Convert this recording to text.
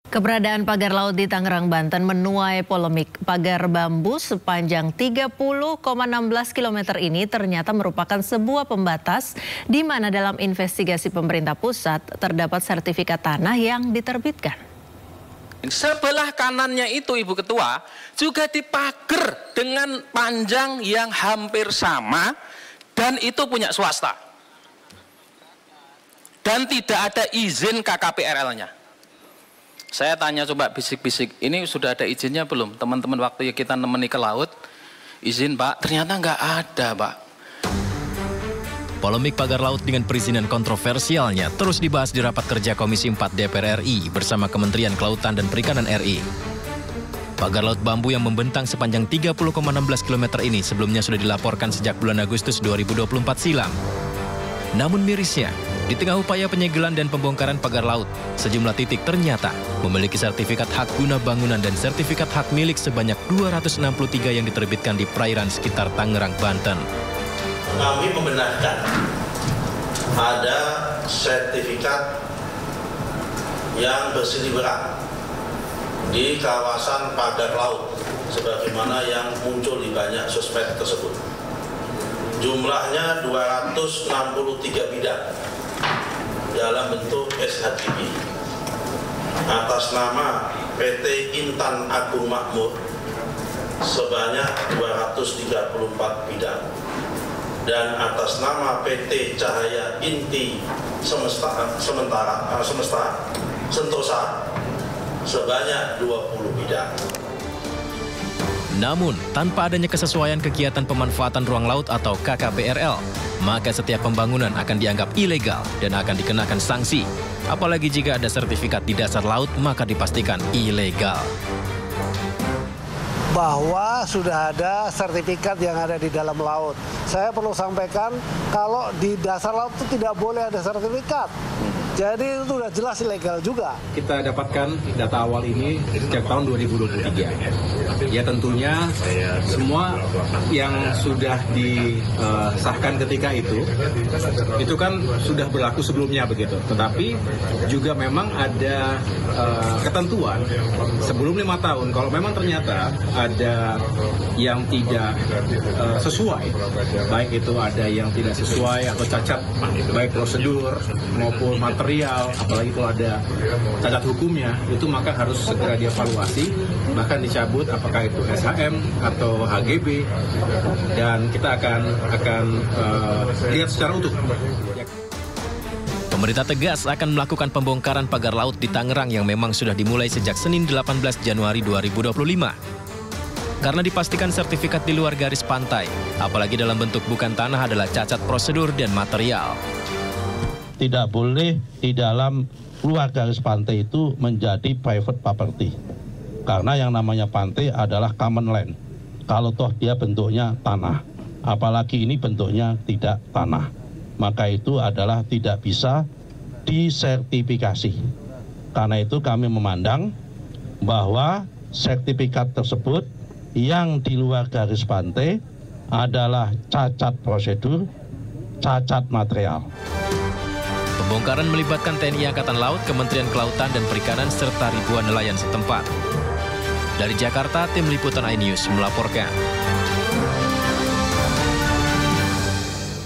Keberadaan pagar laut di Tangerang, Banten menuai polemik. Pagar bambu sepanjang 30,16 km ini ternyata merupakan sebuah pembatas di mana dalam investigasi pemerintah pusat terdapat sertifikat tanah yang diterbitkan. Sebelah kanannya itu, Ibu Ketua, juga dipagar dengan panjang yang hampir sama dan itu punya swasta. Dan tidak ada izin KKPRL-nya. Saya tanya coba bisik-bisik, ini sudah ada izinnya belum? Teman-teman waktu kita nemeni ke laut, izin Pak, ternyata nggak ada Pak. Polemik pagar laut dengan perizinan kontroversialnya terus dibahas di rapat kerja Komisi 4 DPR RI bersama Kementerian Kelautan dan Perikanan RI. Pagar laut bambu yang membentang sepanjang 30,16 km ini sebelumnya sudah dilaporkan sejak bulan Agustus 2024 silam. Namun mirisnya, di tengah upaya penyegelan dan pembongkaran pagar laut, sejumlah titik ternyata memiliki sertifikat hak guna bangunan dan sertifikat hak milik sebanyak 263 yang diterbitkan di perairan sekitar Tangerang, Banten. Kami membenarkan ada sertifikat yang berseliweran di kawasan pagar laut, sebagaimana yang muncul di banyak sosmed tersebut. Jumlahnya 263 bidang dalam bentuk SHGB atas nama PT Intan Agung Makmur sebanyak 234 bidang dan atas nama PT Cahaya Inti Sentosa sebanyak 20 bidang. Namun, tanpa adanya kesesuaian kegiatan pemanfaatan ruang laut atau KKPRL, maka setiap pembangunan akan dianggap ilegal dan akan dikenakan sanksi. Apalagi jika ada sertifikat di dasar laut, maka dipastikan ilegal. Bahwa sudah ada sertifikat yang ada di dalam laut. Saya perlu sampaikan, kalau di dasar laut itu tidak boleh ada sertifikat. Jadi itu sudah jelas ilegal juga. Kita dapatkan data awal ini sejak tahun 2023. Ya tentunya semua yang sudah disahkan ketika itu kan sudah berlaku sebelumnya begitu. Tetapi juga memang ada ketentuan sebelum 5 tahun. Kalau memang ternyata ada yang tidak sesuai, baik itu ada yang tidak sesuai atau cacat, baik prosedur maupun material, apalagi kalau ada cacat hukumnya, itu maka harus segera dievaluasi, bahkan dicabut apakah itu SHM atau HGB, dan kita akan lihat secara utuh. Pemerintah tegas akan melakukan pembongkaran pagar laut di Tangerang yang memang sudah dimulai sejak Senin 18 Januari 2025. Karena dipastikan sertifikat di luar garis pantai, apalagi dalam bentuk bukan tanah adalah cacat prosedur dan material. Tidak boleh di dalam luar garis pantai itu menjadi private property. Karena yang namanya pantai adalah common land. Kalau toh dia bentuknya tanah, apalagi ini bentuknya tidak tanah, maka itu adalah tidak bisa disertifikasi. Karena itu kami memandang bahwa sertifikat tersebut yang di luar garis pantai adalah cacat prosedur, cacat material. Pembongkaran melibatkan TNI Angkatan Laut, Kementerian Kelautan dan Perikanan, serta ribuan nelayan setempat. Dari Jakarta, tim liputan iNews melaporkan.